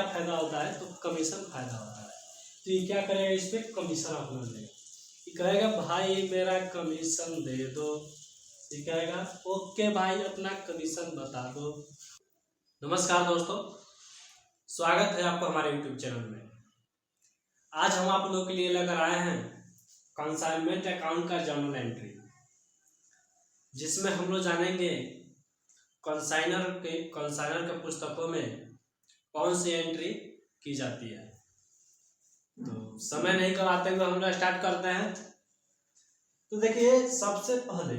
फायदा होता है तो कमीशन फायदा होता है। तो ये क्या करेगा, इस पर कमीशन अपना देगा। ये कहेगा भाई मेरा कमीशन दे दो, ये कहेगा ओके भाई अपना कमीशन बता दो। नमस्कार दोस्तों, स्वागत है आपको हमारे YouTube चैनल में। आज हम आप लोगों के लिए लेकर आए हैं कंसाइनमेंट अकाउंट का जर्नल एंट्री, जिसमें हम लोग जानेंगे कंसाइनर के पुस्तकों में कौन सी एंट्री की जाती है। तो समय नहीं कराते हुए हम लोग स्टार्ट करते हैं। तो देखिए, सबसे पहले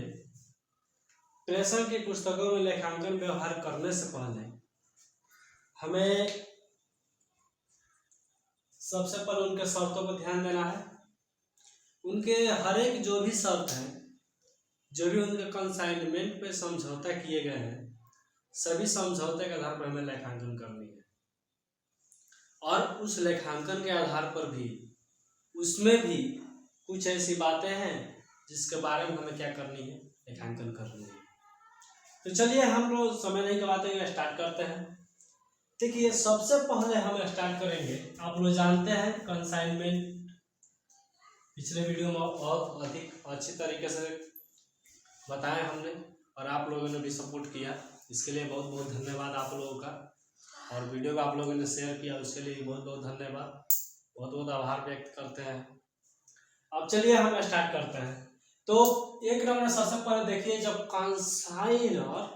प्रेषण की पुस्तकों में लेखांकन व्यवहार करने से पहले हमें सबसे पहले उनके शर्तों पर ध्यान देना है। उनके हर एक जो भी शर्त हैं, जो भी उनके कंसाइनमेंट पे समझौता किए गए हैं, सभी समझौते के आधार पर हमें लेखांकन करनी है। और उस लेखांकन के आधार पर भी उसमें भी कुछ ऐसी बातें हैं जिसके बारे में हमें क्या करनी है, लेखांकन करनी है। तो चलिए हम लोग समय नहीं गवाते हुए स्टार्ट करते हैं। देखिए, सबसे पहले हम स्टार्ट करेंगे, आप लोग जानते हैं कंसाइनमेंट पिछले वीडियो में बहुत अधिक अच्छी तरीके से बताया हमने और आप लोगों ने भी सपोर्ट किया, इसके लिए बहुत बहुत धन्यवाद आप लोगों का। और वीडियो को आप लोगों ने शेयर किया, उसके लिए बहुत बहुत धन्यवाद, बहुत बहुत आभार व्यक्त करते हैं। अब चलिए हम स्टार्ट करते हैं। तो एक नंबर सबसे पहले देखिए, जब कंसाइनर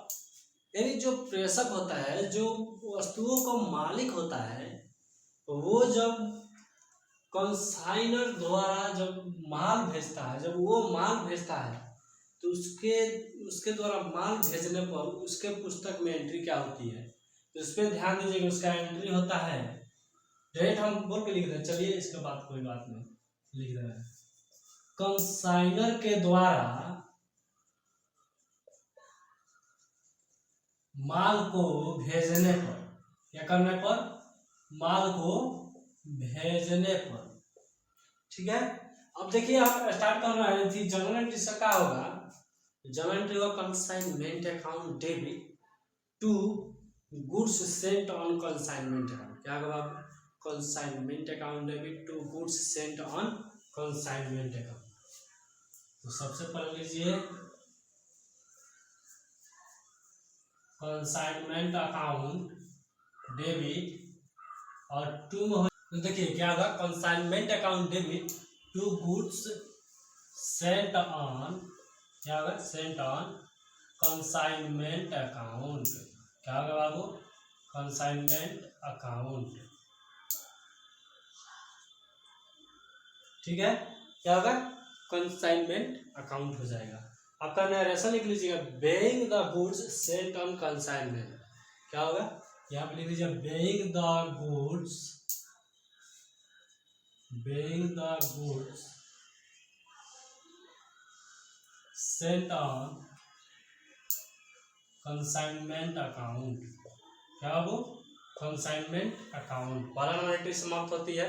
यानी जो प्रेषक होता है, जो वस्तुओं का मालिक होता है, वो जब कंसाइनर द्वारा जब माल भेजता है, जब वो माल भेजता है तो उसके द्वारा माल भेजने पर उसके पुस्तक में एंट्री क्या होती है, तो इस पर ध्यान दीजिएगा। उसका एंट्री होता है, डेट हम बोल के लिख रहे हैं, चलिए इसके बाद कोई बात नहीं, लिख रहे हैं कंसाइनर के द्वारा माल को भेजने पर, क्या करने पर, माल को भेजने पर। ठीक है, अब देखिए आप स्टार्ट कर रहे हैं। जर्नल एंट्री से क्या होगा, जर्नल एंट्री होगा consignment account debit to goods sent on consignment account. क्या होगा, consignment account debit to goods sent on consignment account. तो सबसे पहले लीजिए कंसाइनमेंट अकाउंट डेबिट और टू, तो देखिए क्या होगा, consignment account debit to goods sent on, क्या होगा, सेंट ऑन कंसाइनमेंट अकाउंट। क्या होगा बाबू, कंसाइनमेंट अकाउंट। ठीक है, क्या होगा, कंसाइनमेंट अकाउंट हो जाएगा। आपका नरेशन लिख लीजिएगा, being the goods sent on consignment. क्या होगा, यहाँ पे लिख लीजिए being the goods sent on consignment account. क्या वो, कंसाइनमेंट अकाउंट। पहला नंबर एंट्री समाप्त होती है।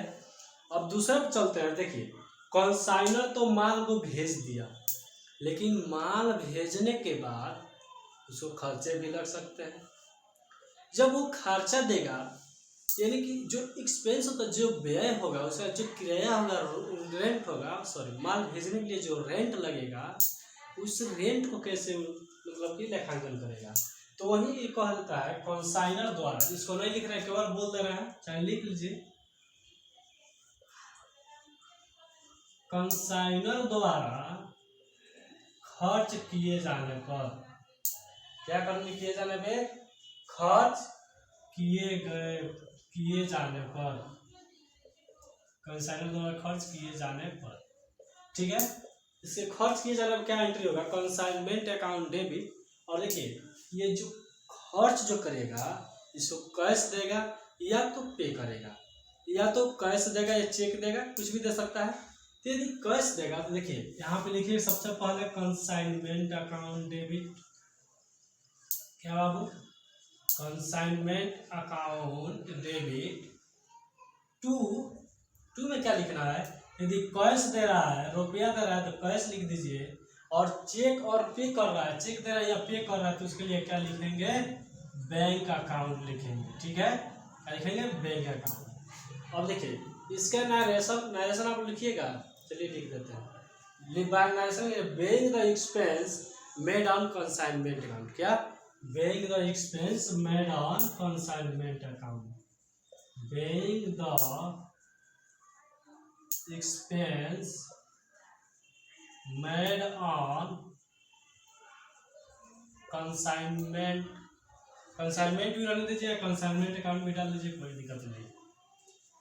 अब दूसरे पे चलते हैं। देखिए, कंसाइनर तो माल को भेज दिया, लेकिन माल भेजने के बाद उसको खर्चे भी लग सकते हैं। जब वो खर्चा देगा, यानी कि जो एक्सपेंस होता है, जो व्यय होगा, उसका जो किराया होगा, रेंट होगा, सॉरी, माल भेजने के लिए जो रेंट लगेगा, उस रेंट को कैसे मतलब कि लेखांकन करेगा। तो वही कहा जाता है कंसाइनर द्वारा। इसको नहीं लिख रहे हैं, केवल बोल दे रहे हैं, चाहे लिख लीजिए, कंसाइनर द्वारा खर्च किए जाने पर, क्या करने किए जाने पे, खर्च किए जाने पर, कंसाइनर द्वारा खर्च किए जाने पर। ठीक है, इससे खर्च किए जाने पर क्या एंट्री होगा, कंसाइनमेंट अकाउंट डेबिट। और देखिए, ये जो खर्च जो करेगा, इसको कैश देगा या तो पे करेगा, या तो कैश देगा या चेक देगा, कुछ भी दे सकता है। तो यदि कैश देगा तो देखिए यहाँ पे लिखिए सबसे पहले कंसाइनमेंट अकाउंट डेबिट। क्या बाबू, कंसाइनमेंट अकाउंट डेबिट टू में क्या लिखना है, यदि कैश दे रहा है, रुपया दे रहा है तो कैश लिख दीजिए, और चेक और पे कर रहा है, चेक दे रहा है या पे कर रहा है, तो उसके लिए क्या लिखेंगे, बैंक अकाउंट लिखेंगे। ठीक है, क्या लिखेंगे, बैंक अकाउंट। अब देखिए इसका नरेशन आप लिखिएगा, चलिए लिख देते हैं। By narration, being the expense made on consignment account. क्या, being the expense made on consignment account, being the expense made on consignment, consignment भी डाल दीजिए, कंसाइनमेंट अकाउंट भी डाल दीजिए, कोई दिक्कत नहीं।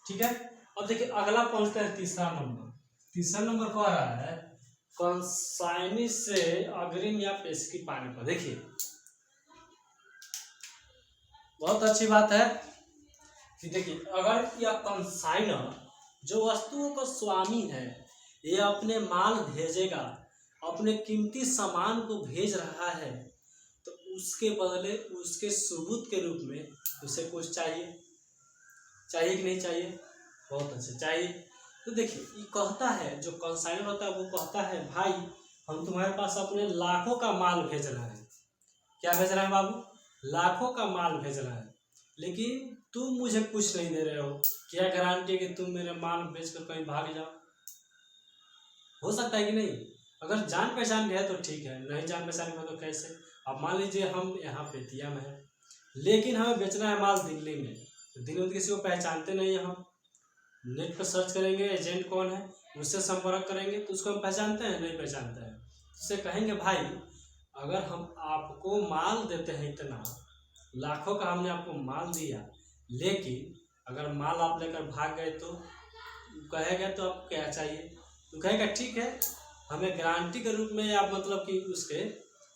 ठीक है, अब देखिए अगला पहुंचता है तीसरा नंबर। तीसरा नंबर कह रहा है कंसाइनी से अग्रिम या पेशगी पाने पर। देखिए बहुत अच्छी बात है कि देखिए अगर यह कंसाइनर जो वस्तुओं का स्वामी है, ये अपने माल भेजेगा, अपने कीमती सामान को भेज रहा है, तो उसके बदले उसके सबूत के रूप में उसे कुछ चाहिए, चाहिए कि नहीं चाहिए, बहुत अच्छे चाहिए। तो देखिए ये कहता है, जो कंसाइनर होता है वो कहता है भाई हम तुम्हारे पास अपने लाखों का माल भेज रहे हैं। क्या भेज रहे हैं बाबू, लाखों का माल भेज रहे हैं, लेकिन तुम मुझे कुछ नहीं दे रहे हो। क्या गारंटी है कि तुम मेरे माल बेचकर कहीं भाग जाओ, हो सकता है कि नहीं। अगर जान पहचान के है तो ठीक है, नहीं जान पहचान के तो कैसे। अब मान लीजिए हम यहाँ पेटिया में है, लेकिन हमें बेचना है माल दिल्ली में, तो दिल्ली में किसी को पहचानते नहीं है, हम नेट पर सर्च करेंगे एजेंट कौन है, उससे संपर्क करेंगे तो उसको हम पहचानते हैं, नहीं पहचानते हैं। उससे कहेंगे भाई अगर हम आपको माल देते हैं, इतना लाखों का हमने आपको माल दिया, लेकिन अगर माल आप लेकर भाग गए तो कहेगा तो आपको क्या चाहिए, तो कहेगा ठीक है हमें गारंटी के रूप में या मतलब कि उसके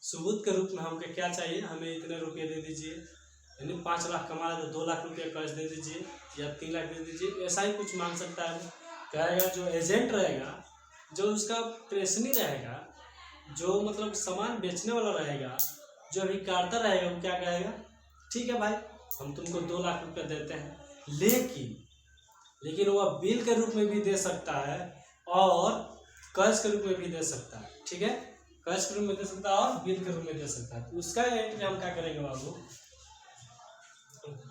सबूत के रूप में हमको क्या चाहिए, हमें इतने रुपये दे दीजिए, यानी 5 लाख कमा तो 2 लाख रुपये कर्ज दे दीजिए या 3 लाख दे दीजिए, ऐसा ही कुछ मांग सकता है। कहेगा जो एजेंट रहेगा, जो उसका प्रेषणी रहेगा, जो मतलब सामान बेचने वाला रहेगा, जो अभिकर्ता रहेगा, वो क्या कहेगा, ठीक है भाई हम तुमको 2 लाख रुपये देते हैं, लेकिन वह बिल के रूप में भी दे सकता है और कर्ज के रूप में भी दे सकता है। ठीक है, कर्ज के रूप में दे सकता है और बिल के रूप में दे सकता है। तो उसका एंट्री हम क्या करेंगे बाबू,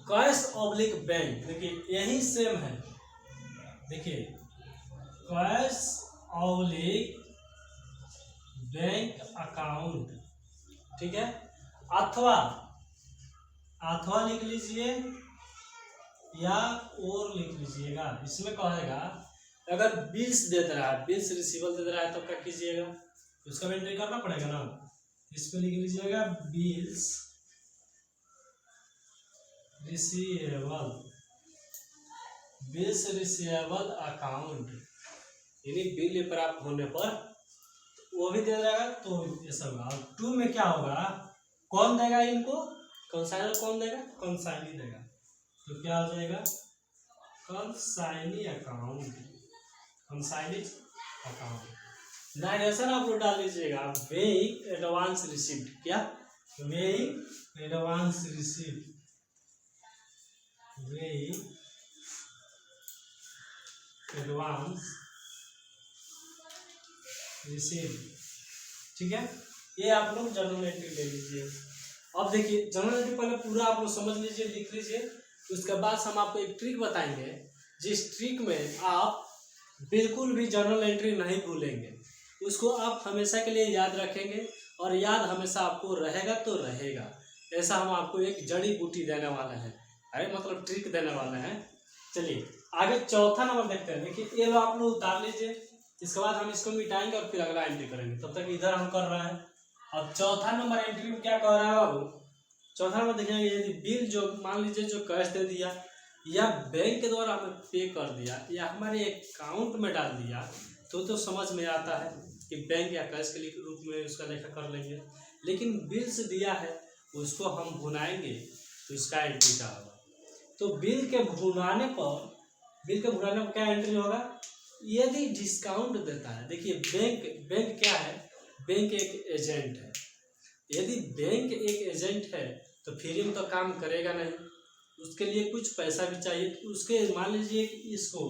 कैश ऑब्लिक बैंक। देखिए यही सेम है, देखिए कैश ऑब्लिक बैंक अकाउंट। ठीक है, अथवा लिख लीजिए या और लिख लीजिएगा। इसमें कहेगा अगर बिल्स दे रहा है, बिल्स रिसीवेबल दे रहा है, तो क्या कीजिएगा, उसका एंट्री करना पड़ेगा ना। इस पे लिख लीजिएगा bills receivable, bills receivable account, यानी बिल प्राप्त होने पर वो भी दे देगा, तो ये सब होगा। 2 में क्या होगा, कौन देगा इनको, कंसाइनर कौन देगा, कंसाइनी देगा, तो क्या हो जाएगा consignee account, consignee account. Narration आप लोग डाल लीजिएगा, वेइंग एडवांस रिसीव्ड। क्या, weighing advance received, weighing advance received. ठीक है, ये आप लोग जर्नल एंट्री ले लीजिए। अब देखिए जर्नल एंट्री पहले पूरा आप लोग समझ लीजिए, लिख लीजिए, उसके बाद हम आपको एक ट्रिक बताएंगे, जिस ट्रिक में आप बिल्कुल भी जर्नल एंट्री नहीं भूलेंगे, उसको आप हमेशा के लिए याद रखेंगे और याद हमेशा आपको रहेगा तो रहेगा। ऐसा हम आपको एक जड़ी बूटी देने वाले हैं, अरे मतलब ट्रिक देने वाले हैं। चलिए आगे चौथा नंबर देखते हैं। देखिए ये लो आप लोग उतार लीजिए, इसके बाद हम इसको मिटाएंगे और फिर अगला एंट्री करेंगे, तब तक इधर हम कर रहे हैं। अब चौथा नंबर एंट्री में क्या कह रहा है बाबू, चौथा नंबर देखेंगे, यदि बिल जो मान लीजिए जो कैश दे दिया या बैंक के द्वारा हमें पे कर दिया या हमारे अकाउंट में डाल दिया, तो समझ में आता है कि बैंक या कैश के रूप में उसका लेखा कर लेंगे। लेकिन बिल्स दिया है उसको हम भुनाएंगे तो इसका एंट्री क्या होगा, तो बिल के भुनाने पर क्या एंट्री होगा, यदि डिस्काउंट देता है। देखिए बैंक क्या है, बैंक एक एजेंट है, यदि बैंक एक एजेंट है तो फ्री में तो काम करेगा नहीं, उसके लिए कुछ पैसा भी चाहिए। तो उसके मान लीजिए कि इसको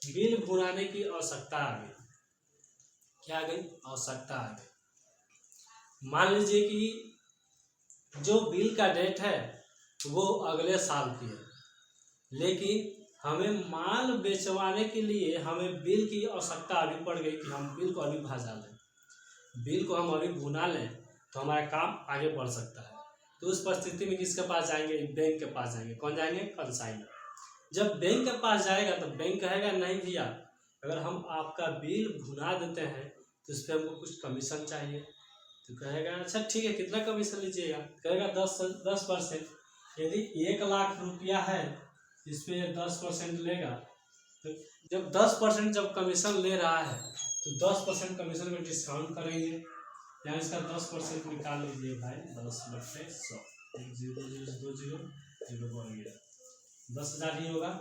बिल भुनाने की आवश्यकता आ गई, क्या आ गई, आवश्यकता आ गई। मान लीजिए कि जो बिल का डेट है वो अगले साल की है, लेकिन हमें माल बेचवाने के लिए हमें बिल की आवश्यकता अभी पड़ गई कि हम बिल को अभी भजा लें, बिल को हम अभी भुना लें तो हमारा काम आगे बढ़ सकता है। तो उस परिस्थिति में किसके पास जाएंगे? बैंक के पास जाएंगे। कौन जाएंगे? कंसाइनर। जब बैंक के पास जाएगा तो बैंक कहेगा नहीं भैया, अगर हम आपका बिल भुना देते हैं तो इस पर हमको कुछ कमीशन चाहिए। तो कहेगा अच्छा ठीक है, कितना कमीशन लीजिएगा? कहेगा 10%। यदि 1 लाख रुपया है इस पर 10% लेगा, तो जब 10% जब कमीशन ले रहा है तो 10% कमीशन में डिस्काउंट करेंगे। यहाँ इसका 10% निकाल लीजिए भाई, 10/100, 10 बढ़ गया 10,000 ही होगा।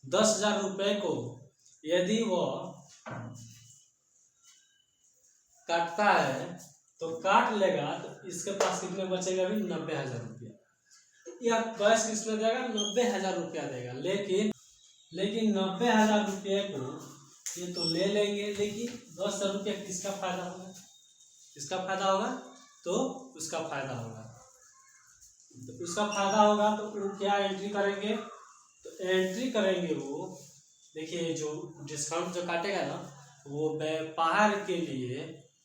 10,000 रुपये को यदि वो काटता है तो काट लेगा तो इसके पास कितने बचेगा? अभी 90,000 रुपया। या कैश किसमें देगा? 90,000 रुपया देगा। लेकिन 90,000 रुपये को ये तो ले लेंगे, लेकिन 10,000 रुपया किसका फायदा होगा? किसका फायदा होगा? तो उसका फायदा होगा। तो उसका फायदा होगा तो वो क्या एंट्री करेंगे? तो एंट्री करेंगे वो, देखिए जो डिस्काउंट जो काटेगा ना वो व्यापार के लिए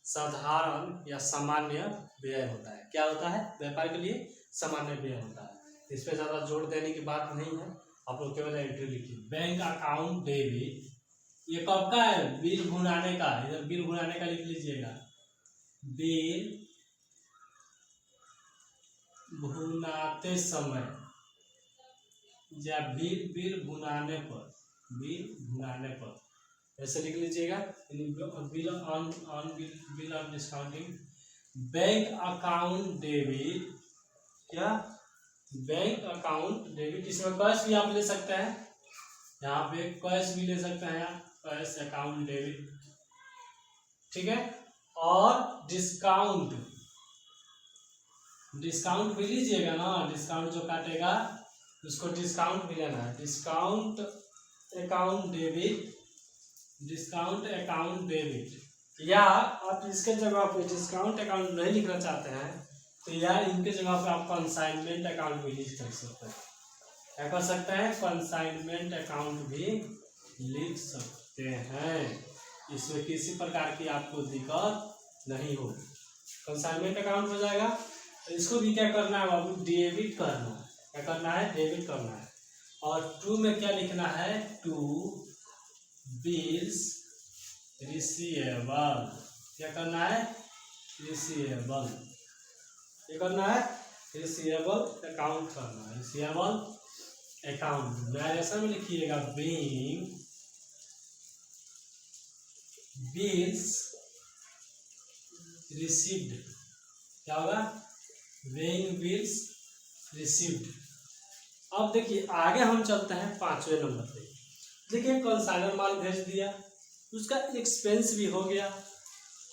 साधारण या सामान्य व्यय होता है। क्या होता है? व्यापार के लिए सामान्य व्यय होता है। इस पर ज़्यादा जोर देने की बात नहीं है, आप लोग केवल एंट्री लिखिए। बैंक अकाउंट डेबिट, ये कब का है? बिल भुनाने का। इधर बिल भुनाने का लिख लीजिएगा, बिल भुनाते समय या बिल भुनाने पर, ऐसे लिख लीजिएगा। Bill on discounting bank account debit. क्या? Bank account debit. इसमें कैश भी आप ले सकते हैं, यहाँ पे कैश भी ले सकते हैं, कैश अकाउंट डेबिट, ठीक है। और डिस्काउंट भी लीजिएगा ना, डिस्काउंट जो काटेगा उसको डिस्काउंट भी लेना है। डिस्काउंट अकाउंट डेबिट, या आप इसके जगह पे डिस्काउंट अकाउंट नहीं लिखना चाहते हैं तो यार इनके जगह पे आप कंसाइनमेंट अकाउंट भी लिख सकते हैं। क्या कर सकते हैं? कंसाइनमेंट अकाउंट भी लिख सकते हैं। इसमें किसी प्रकार की आपको दिक्कत नहीं होगी। कंसाइनमेंट अकाउंट हो जाएगा। तो इसको भी क्या करना है बाबू? डेबिट करना है। क्या करना है? डेबिट करना है। और टू में क्या लिखना है? To bills receivable. क्या करना है? रिसीवेबल। क्या करना है? रिसीवेबल अकाउंट करना है। रिसीवेबल अकाउंट नरेशन में लिखिएगा, बीइंग बिल्स रिसीव्ड। क्या होगा? Being bills received. अब देखिए आगे हम चलते हैं 5वें नंबर पे। देखिए कंसाइनर माल भेज दिया, उसका एक्सपेंस भी हो गया।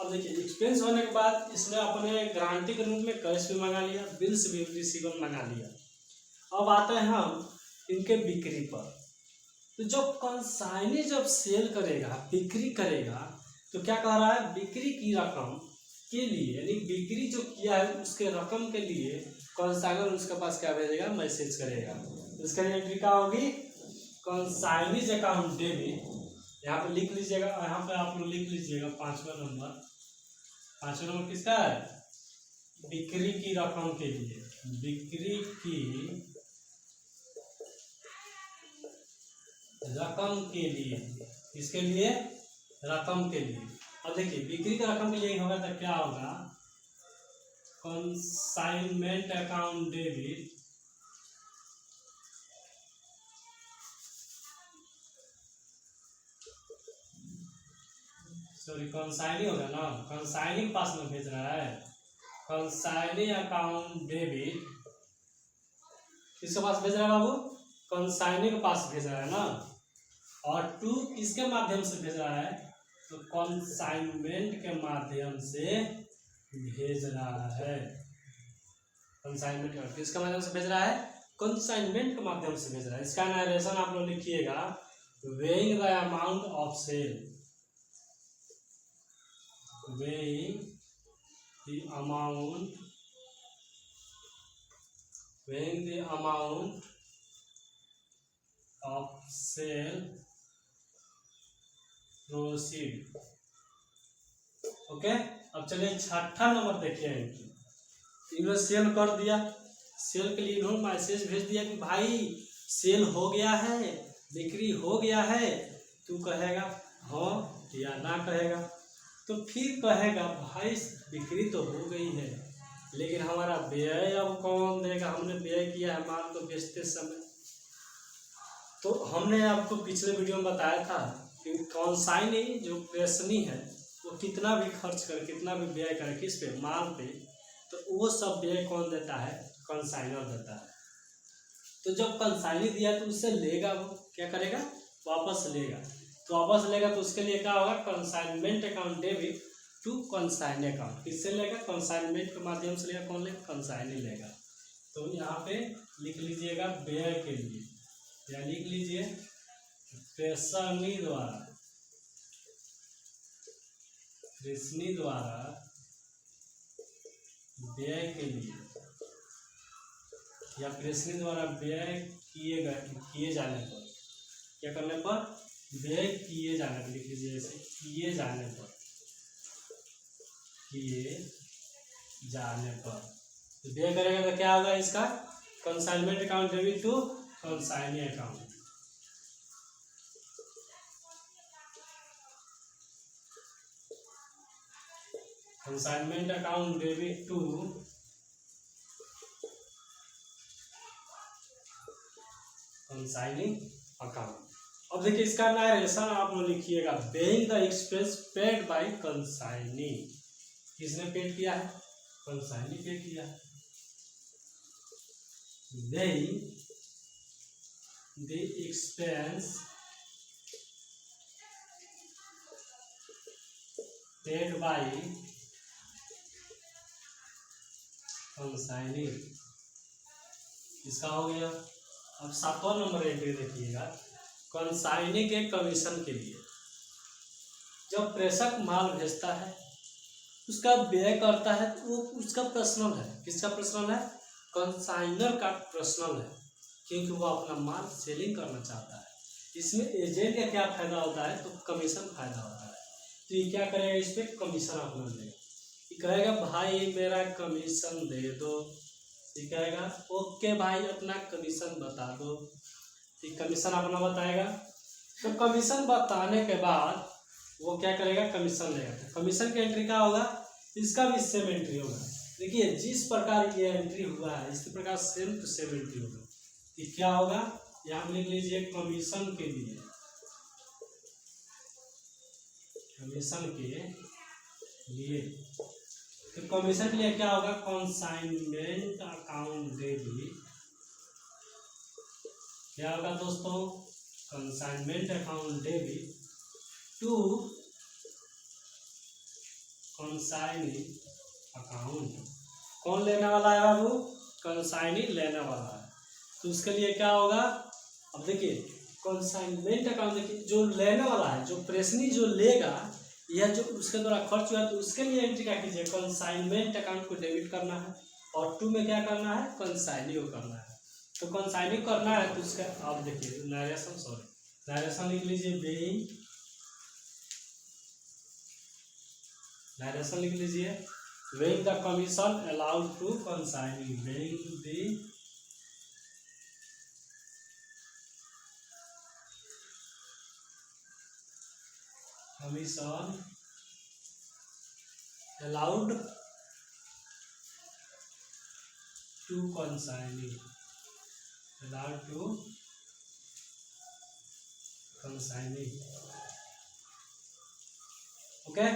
अब देखिए एक्सपेंस होने के बाद इसने अपने गारंटी के रूप में कैश भी मंगा लिया, बिल्स भी रिसीवेबल मंगा लिया। अब आते हैं हम इनके बिक्री पर। तो जब कंसाइनी जब सेल करेगा, बिक्री करेगा, तो क्या कह रहा है? बिक्री की रकम के लिए, यानी बिक्री जो किया है उसके रकम के लिए कंसाइनर उसके पास क्या भेजेगा? मैसेज करेगा। इसका एंट्री क्या होगी? Consignee's account debit. यहाँ पे लिख लीजिएगा, यहाँ पे आप लोग लिख लीजिएगा 5वां नंबर। 5वां नंबर किसका है? बिक्री की रकम के लिए। बिक्री की रकम के लिए, किसके लिए? रकम के लिए। अब देखिए बिक्री का रकम के लिए होगा तो क्या होगा? Consignment account debit, sorry consignee होगा ना, कंसाइनी के पास में भेज रहा है। कंसाइनी अकाउंट डेबिट किसके पास भेज रहा है बाबू? कंसाइनी के पास भेज रहा है ना। और टू किसके माध्यम से भेज रहा है? तो कंसाइनमेंट के माध्यम से भेज रहा है। कंसाइनमेंट किसके माध्यम से भेज रहा है? कंसाइनमेंट के माध्यम से भेज रहा है। इसका नरेशन आप लोग लिखिएगा, being the amount of sale, being the amount of sale proceed. Okay, अब चलिए छठा नंबर देखिए एंट्री। इन्होंने सेल कर दिया, सेल के लिए इन्होंने मैसेज भेज दिया कि भाई सेल हो गया है, बिक्री हो गया है। तू कहेगा हाँ या ना कहेगा, तो फिर कहेगा भाई बिक्री तो हो गई है, लेकिन हमारा व्यय अब कौन देगा, हमने व्यय किया है माल को बेचते समय। तो हमने आपको पिछले वीडियो में बताया था कि कंसाइनी जो प्रेषणी है वो कितना भी खर्च करे, कितना भी व्यय करे, किस पे, माल पे, तो वो सब व्यय कौन देता है, कंसाइनर देता है। तो जब कंसाइनी दिया तो उससे लेगा, वो क्या करेगा, वापस लेगा। तो वापस लेगा तो उसके लिए क्या होगा, consignment account debit to consign account. किससे लेगा, कंसाइनमेंट के माध्यम से लेगा, कौन लेगा, कंसाइनी लेगा। तो यहाँ पे लिख लीजिएगा व्यय के लिए, या लिख लीजिए प्रेषणी द्वारा, प्रेषणी द्वारा व्यय के लिए, या प्रेषणी द्वारा व्यय किए जाने पर, क्या करने पर, व्यय किए जाने पर, लिख लीजिए ऐसे, किए जाने पर, किए जाने पर। तो व्यय करेगा तो क्या होगा इसका, consignment account debit to consignee account. Consignment account debit to consigning account. अब देखिए इसका नारेशन आप लोग लिखिएगा, paying the expense paid by consignee. किसने पेड किया है, कंसाइनी पे किया है। Paying the expense paid by consignee, इसका हो गया। अब 7वां नंबर एंट्री देखिएगा, कंसाइनी के कमीशन के लिए। जब प्रेषक माल भेजता है उसका व्यय करता है तो वो उसका पर्सनल है, किसका पर्सनल है, कंसाइनर का पर्सनल है, क्योंकि वो अपना माल सेलिंग करना चाहता है। इसमें एजेंट का क्या फायदा होता है, तो कमीशन फायदा होता है। तो ये क्या करेगा, इस पर कमीशन अपना देगा, ये कहेगा भाई मेरा कमीशन दे दो, ये कहेगा ओके भाई अपना कमीशन बता दो, ये कमीशन अपना बताएगा। तो कमीशन बताने के बाद वो क्या करेगा, कमीशन लेगा। तो कमीशन की एंट्री क्या होगा, इसका भी सेम एंट्री होगा। देखिए जिस प्रकार ये एंट्री हुआ है इसी प्रकार सेम टू सेम एंट्री होगा। ये क्या होगा, यहाँ लिख लीजिए कमीशन के लिए, कमीशन के लिए। तो कमीशन के लिए क्या होगा, कंसाइनमेंट अकाउंट डेबिट, क्या होगा दोस्तों, consignment account debit to consignee account. कौन लेने वाला है बाबू, कंसाइनी लेने वाला है। तो उसके लिए क्या होगा, अब देखिए कंसाइनमेंट अकाउंट, देखिए जो लेने वाला है, जो प्रेषणी जो लेगा या जो उसके द्वारा खर्च हुआ, तो उसके लिए एंट्री क्या कीजिए, कंसाइनमेंट अकाउंट को डेबिट करना है, और टू में क्या करना है, कंसाइनी को करना है। तो कंसाइनी करना है तो उसका आप देखिए नरेशन लिख लीजिए, बेइंग, नरेशन लिख लीजिए, being the commission allowed to consignee, being the commission allowed to consignee, allowed to consignee। Okay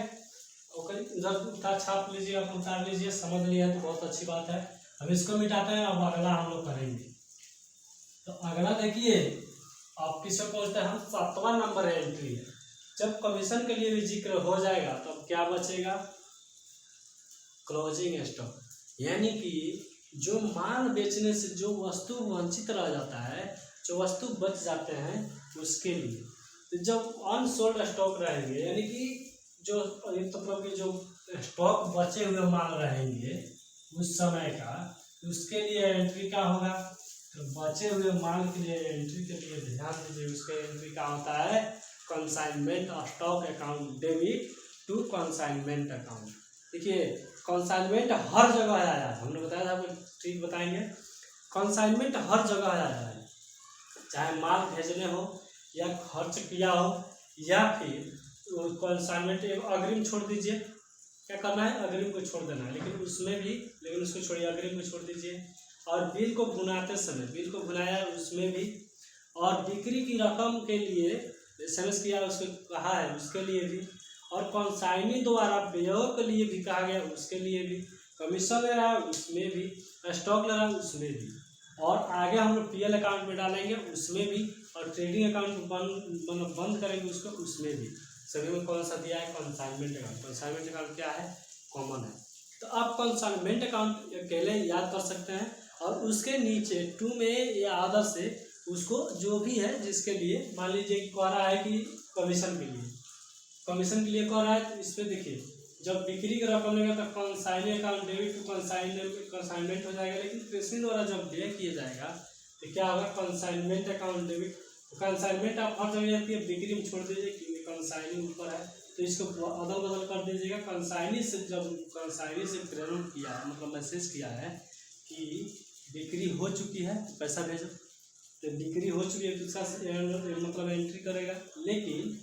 okay, इधर उठा छाप लीजिए, आप उतार लीजिए, समझ लिया तो बहुत अच्छी बात है। अब इसको मिटाते हैं, अब अगला हम लोग करेंगे। तो अगला देखिए आप किससे पहुंचते हैं, हम 7वां नंबर एंट्री है। जब कमीशन के लिए भी जिक्र हो जाएगा तो अब क्या बचेगा, क्लोजिंग स्टॉक, यानी कि जो माल बेचने से जो वस्तु वंचित रह जाता है, जो वस्तु बच जाते हैं उसके लिए। तो जब अनसोल्ड स्टॉक रहेंगे, यानी कि जो मतलब कि जो स्टॉक बचे हुए माल रहेंगे उस समय का, उसके लिए एंट्री क्या होगा, तो बचे हुए माल के लिए एंट्री के लिए ध्यान दीजिए, उसका एंट्री क्या होता है, consignment stock account debit to consignment account. देखिए कंसाइनमेंट हर जगह आया है, हमने बताया था, आपको ठीक बताएंगे। कंसाइनमेंट हर जगह आया है, चाहे माल भेजने हो या खर्च किया हो, या फिर कंसाइनमेंट एक अग्रिम छोड़ दीजिए, क्या करना है, अग्रिम को छोड़ देना है, लेकिन उसको छोड़िए, अग्रिम को छोड़ दीजिए। और बिल को भुनाते समय, बिल को भुनाया उसमें भी, और बिक्री की रकम के लिए SMS किया उसको कहा है उसके लिए भी, और कंसाइनी द्वारा व्ययों के लिए भी कहा गया उसके लिए भी, कमीशन ले रहा है उसमें भी, स्टॉक ले रहा है उसमें भी, और आगे हम लोग PL अकाउंट में डालेंगे उसमें भी, और ट्रेडिंग अकाउंट बंद करेंगे उसको उसमें भी। सभी में कौन सा दिया है, कंसाइनमेंट अकाउंट। कंसाइनमेंट अकाउंट क्या है, कॉमन है। तो आप कंसाइनमेंट अकाउंट अकेले याद कर सकते हैं, और उसके नीचे 2 में या अदर से उसको जो भी है जिसके लिए, मान लीजिए कह रहा है कि कमीशन के लिए कह रहा है, तो इस पर देखिए जब बिक्री की रकम लेगा तो consignee account debit to consignment हो जाएगा, लेकिन प्रेसिंग द्वारा जब व्यय किया जाएगा तो क्या होगा, कंसाइनमेंट अकाउंट डेबिट। कंसाइनमेंट आप हर जगह जाती है, बिक्री में छोड़ दीजिए क्योंकि कंसाइनी ऊपर है, तो इसको अदल बदल कर दीजिएगा। कंसाइनी से प्रेरण किया, मतलब मैसेज किया है कि बिक्री हो चुकी है तो पैसा भेजो, तो बिक्री हो चुकी है तो इसका मतलब एंट्री करेगा, लेकिन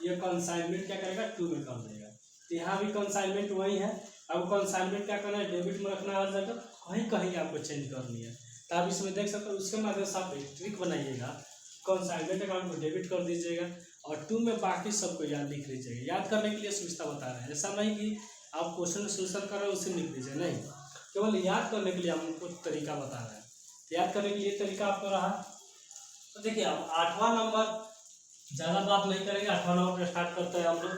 ये कंसाइनमेंट क्या करेगा, 2 में कर देगा। तो यहाँ भी कंसाइनमेंट वही है। अब कंसाइनमेंट क्या करना है, डेबिट में रखना है हर जगह, कहीं आपको चेंज करनी है, तो आप इसमें देख सकते हो। उसके माध्यम से आप एक ट्रिक बनाइएगा, कंसाइनमेंट अकाउंट को डेबिट कर दीजिएगा और 2 में बाकी सबको याद लिख लीजिएगा। याद करने के लिए सुविधा बता रहे हैं, ऐसा नहीं कि आप क्वेश्चन सोल्यूशन कर रहे हो उसे लिख दीजिए, नहीं, केवल याद करने के लिए हम आपको तरीका बता रहे हैं। याद करने के लिए तरीका आपको रहा। तो देखिए अब 8वां नंबर, ज़्यादा बात नहीं करेंगे, 8वां नंबर पर स्टार्ट करते हैं हम लोग।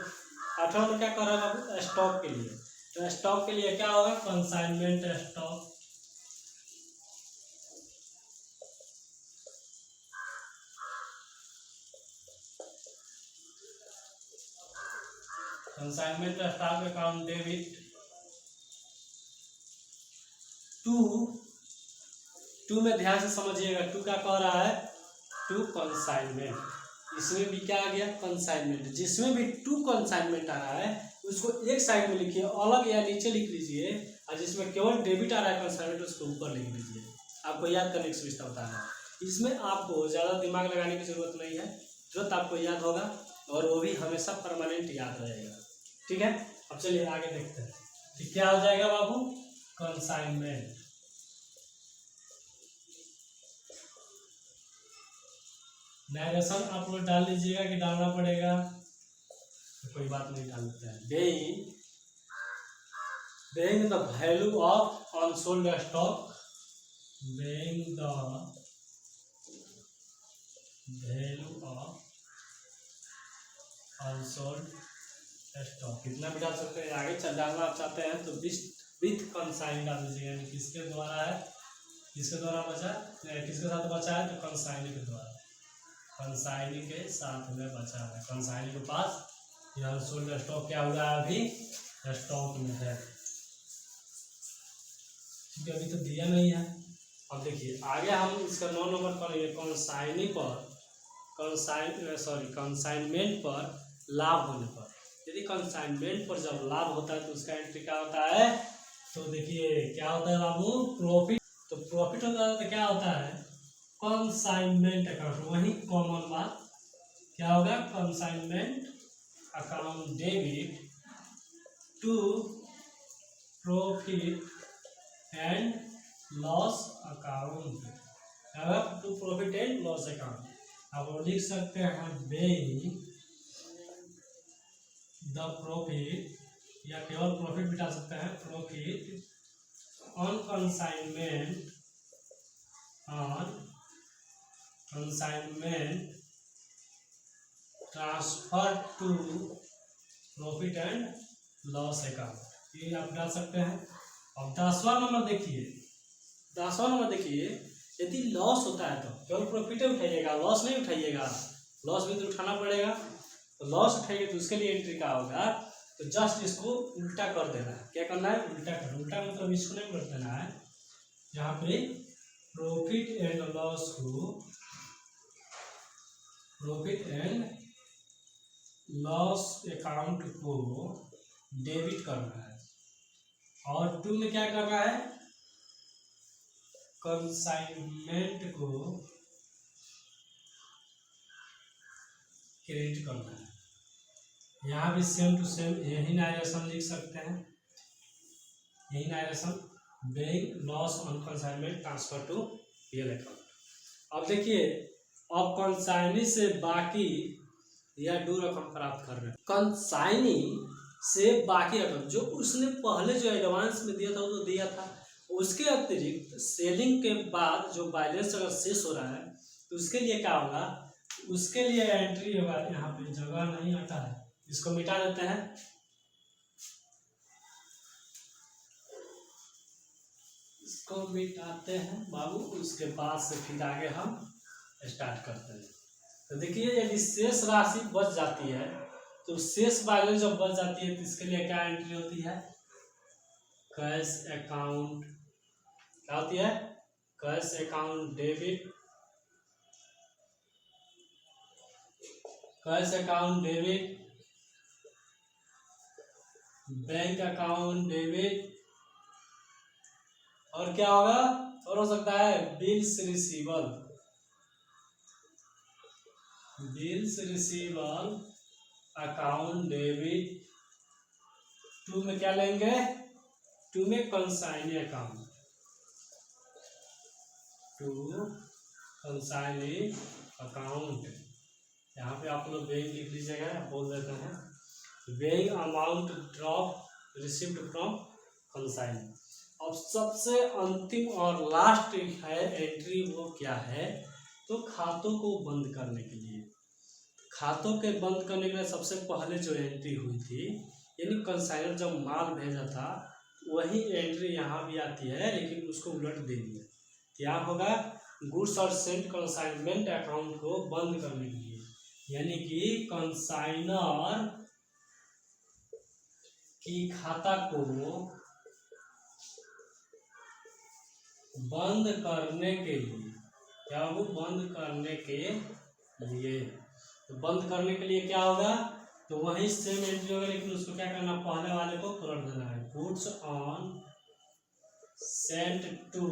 8वां नंबर क्या कर रहे हैं बाबू, स्टॉक के लिए। तो स्टॉक के लिए क्या होगा, consignment stock. Consignment stock account debit to में ध्यान से समझिएगा, 2 क्या कह रहा है, टू कंसाइनमेंट। इसमें भी क्या आ गया, कंसाइनमेंट। जिसमें भी 2 कंसाइनमेंट आ रहा है उसको एक साइड में लिखिए, अलग या नीचे लिख लीजिए, और जिसमें केवल डेबिट आ रहा है कंसाइनमेंट उसको ऊपर लिख लीजिए। आपको याद करने की सुविधा बता रहा है, इसमें आपको ज़्यादा दिमाग लगाने की जरूरत नहीं है, तुरंत आपको याद होगा, और वो भी हमेशा परमानेंट याद रहेगा। ठीक है, अब चलिए आगे देखते हैं। तो क्या हो जाएगा बाबू, कंसाइनमेंट। नरेशन आप लोग डाल लीजिएगा कि डालना पड़ेगा, तो कोई बात नहीं, डाल देते हैं। Being the value of unsold stock, being the value of unsold stock, कितना भी डाल सकते हैं। आगे चल डालना आप चाहते हैं तो विथ कंसाइन डाल दीजिएगा, यानी किसके द्वारा है, किसके द्वारा बचा, किसके साथ बचा है, तो कंसाइनी के द्वारा, कंसाइनी के साथ में बचा है। कंसाइनी के पास ये अनसोल्ड स्टॉक क्या हुआ है, अभी स्टॉक में है, क्योंकि अभी तो दिया नहीं है। अब देखिए आगे हम इसका 9 नंबर करेंगे, कंसाइनमेंट पर लाभ होने पर। यदि कंसाइनमेंट पर जब लाभ होता है तो उसका एंट्री क्या होता है, तो देखिए क्या होता है बाबू, प्रॉफिट। तो प्रॉफिट होता है तो क्या होता है, कंसाइनमेंट अकाउंट, वही कॉमन बात, क्या होगा, consignment account debit to profit and loss account, to profit and loss account. आप लिख सकते हैं बेइंग द प्रॉफिट, या केवल प्रॉफिट भी डाल सकते हैं, profit on consignment transfer to profit and loss account, ये आप डाल सकते हैं। अब 10वां नंबर देखिए, यदि लॉस होता है तो केवल प्रॉफिट उठाइएगा, लॉस नहीं उठाइएगा, लॉस भी तो उठाना पड़ेगा। तो लॉस उठाइए तो उसके लिए एंट्री क्या होगा, तो जस्ट इसको उल्टा कर देना है। क्या करना है, उल्टा मतलब इसको नहीं कर देना है, यहाँ पे प्रॉफिट एंड लॉस अकाउंट को डेबिट करना है, और 2 में क्या करना है, कंसाइनमेंट को क्रेडिट करना है। यहाँ भी सेम टू सेम यही नारेशन लिख सकते हैं, यही narration, being loss on consignment transfer to real account. अब देखिए, अब कंसाइनी से बाकी या ड्यू रकम प्राप्त कर रहे हैं। कंसाइनी से बाकी रकम जो उसने पहले जो एडवांस में दिया था वो तो दिया था, उसके अतिरिक्त सेलिंग के बाद जो बैलेंस अगर शेष हो रहा है तो उसके लिए क्या होगा, उसके लिए एंट्री होगा। यहाँ पे जगह नहीं आता है, इसको मिटा देते हैं। इसको मिटाते हैं बाबू, उसके बाद से फिर आगे हम स्टार्ट करते हैं। तो देखिए, यदि शेष राशि बच जाती है तो शेष बैलेंस जब बच जाती है तो इसके लिए क्या एंट्री होती है, कैश अकाउंट। क्या होती है, cash account debit, cash account debit, bank account debit, और क्या होगा, और हो सकता है बिल्स रिसीवल, बिल्स रिसीवल अकाउंट डेबिट। 2 में क्या लेंगे, 2 में कंसाइनी अकाउंट, 2 कंसाइनी अकाउंट। यहाँ पे आप लोग बेइंग लिख लीजिएगा, बोल देते हैं being amount drop received from consignee. अब सबसे अंतिम और लास्ट है एंट्री, वो क्या है, तो खातों को बंद करने के लिए। खातों के बंद करने के लिए सबसे पहले जो एंट्री हुई थी, यानी कंसाइनर जब माल भेजा था वही एंट्री यहाँ भी आती है, लेकिन उसको उलट देनी है। क्या होगा, गुड्स और सेंट कंसाइनमेंट अकाउंट को बंद करने के लिए, यानी कि कंसाइनर की खाता को बंद करने के लिए, क्या वो बंद करने के लिए, तो बंद करने के लिए क्या होगा, तो वही सेम एंट्री होगा, लेकिन उसको क्या करना, पहले वाले को पलट देना है। Goods on sent to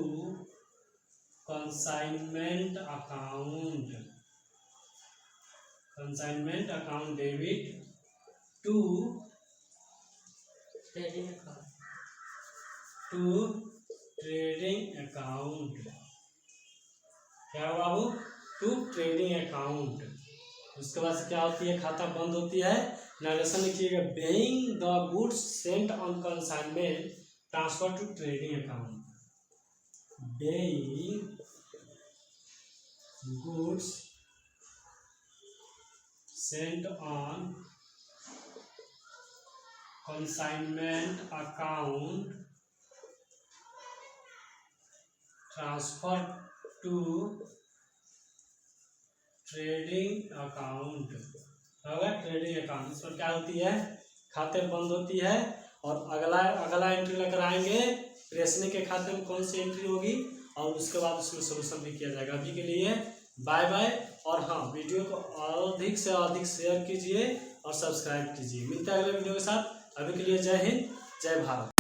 consignment account, consignment account debit to trading account, to trading account. क्या होगा बाबू, टू ट्रेडिंग अकाउंट। उसके बाद से क्या होती है, खाता बंद होती है। नरेशन लिखिएगा, being the goods sent on consignment transfer to trading account, being goods sent on consignment account transfer to trading account होगा, ट्रेडिंग अकाउंट। इस पर क्या होती है, खाते बंद होती है, और अगला एंट्री लेकर आएंगे प्रेषणी के खाते में कौन सी एंट्री होगी, और उसके बाद उसमें सोल्यूशन भी किया जाएगा। अभी के लिए बाय बाय, और हाँ, वीडियो को अधिक से अधिक शेयर कीजिए और सब्सक्राइब कीजिए। मिलते हैं अगले वीडियो के साथ। अभी के लिए जय हिंद, जय भारत।